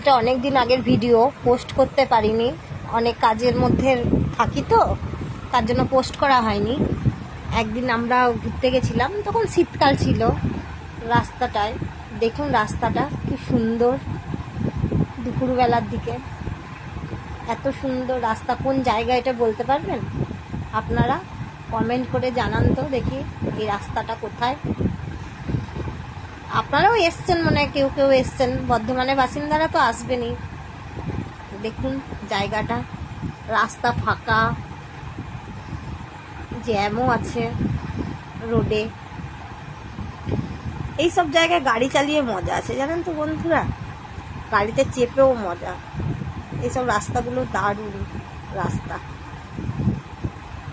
এটা অনেক দিন আগের ভিডিও, পোস্ট করতে পারিনি, অনেক কাজের মধ্যে থাকি তো, তার জন্য পোস্ট করা হয়নি। একদিন আমরা ঘুরতে গেছিলাম, তখন শীতকাল ছিল। রাস্তাটায় দেখুন, রাস্তাটা কি সুন্দর, দুপুরবেলার দিকে এত সুন্দর রাস্তা। কোন জায়গা এটা বলতে পারবেন আপনারা? কমেন্ট করে জানান তো দেখি এই রাস্তাটা কোথায়। আপনারাও এসছেন, মনে হয় কেউ কেউ এসছেন, বর্ধমানের বাসিন্দারা তো আসবেনই। দেখুন জায়গাটা, রাস্তা ফাঁকা, জ্যামও আছে রোডে। এইসব জায়গায় গাড়ি চালিয়ে মজা আছে জানেন তো বন্ধুরা, গাড়িতে চেপেও মজা। এইসব রাস্তাগুলো দারুণ রাস্তা,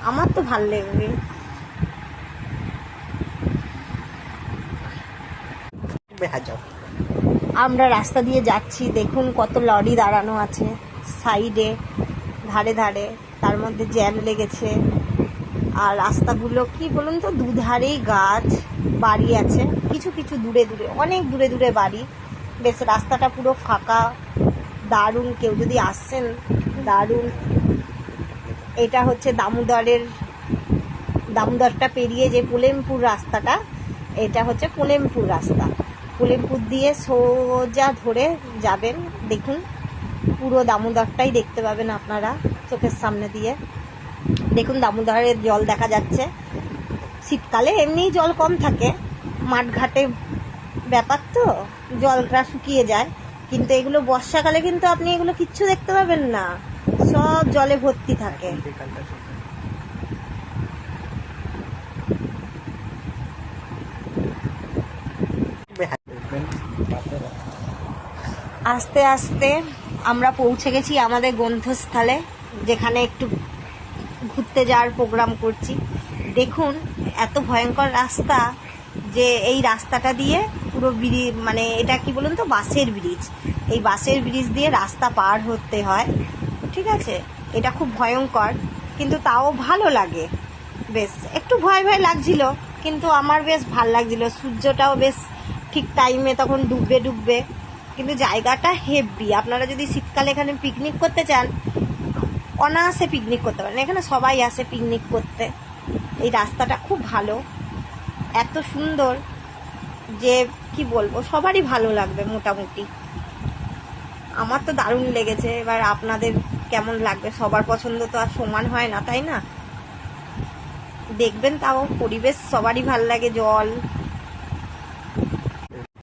আমার তো ভাল লেগে। আমরা রাস্তা দিয়ে যাচ্ছি, দেখুন কত লরি দাঁড়ানো আছে সাইডে, ধারে ধারে, তার মধ্যে জ্যাম লেগেছে। আর রাস্তাগুলো কি বলুন তো, দুধারেই গাছ, বাড়ি আছে কিছু কিছু দূরে দূরে, অনেক দূরে দূরে বাড়ি। বেশ রাস্তাটা পুরো ফাঁকা, দারুণ। কেউ যদি আসছেন, দারুণ। এটা হচ্ছে দামোদরটা পেরিয়ে যে পুলেমপুর রাস্তাটা, এটা হচ্ছে পুলেমপুর রাস্তা। পুলেমপুর দিয়ে সোজা ধরে যাবেন, দেখুন পুরো দামোদরটাই দেখতে পাবেন আপনারা চোখের সামনে দিয়ে। দেখুন দামোদরের জল দেখা যাচ্ছে। শীতকালে এমনিই জল কম থাকে, মাঠঘাটে ব্যাপার তো, জলটা শুকিয়ে যায়। কিন্তু এগুলো বর্ষাকালে কিন্তু আপনি এগুলো কিচ্ছু দেখতে পাবেন না, সব জলে ভর্তি থাকে। আস্তে আস্তে আমরা পৌঁছে গেছি আমাদের গন্তব্যস্থলে, যেখানে একটু ঘুরতে যাওয়ার প্রোগ্রাম করছি। দেখুন এত ভয়ঙ্কর রাস্তা, যে এই রাস্তাটা দিয়ে পুরো ব্রিজ, মানে এটা কি বলুন তো, বাসের ব্রিজ। এই বাসের ব্রিজ দিয়ে রাস্তা পার হতে হয়, ঠিক আছে। এটা খুব ভয়ঙ্কর, কিন্তু তাও ভালো লাগে। বেশ একটু ভয় ভয় লাগছিল, কিন্তু আমার বেশ ভাল লাগছিল। সূর্যটাও বেশ ঠিক টাইমে তখন ডুববে। কিন্তু জায়গাটা হেভি। আপনারা যদি শীতকালে এখানে পিকনিক করতে চান, অনায়াসে পিকনিক করতে পারেন। এখানে সবাই আসে পিকনিক করতে। এই রাস্তাটা খুব ভালো, এত সুন্দর যে কি বলবো, সবারই ভালো লাগবে মোটামুটি। আমার তো দারুণ লেগেছে। এবার আপনাদের কেমন লাগবে, সবার পছন্দ তো আর সমান হয় না, তাই না? দেখবেন, তাও পরিবেশ সবারই ভালো লাগে, জল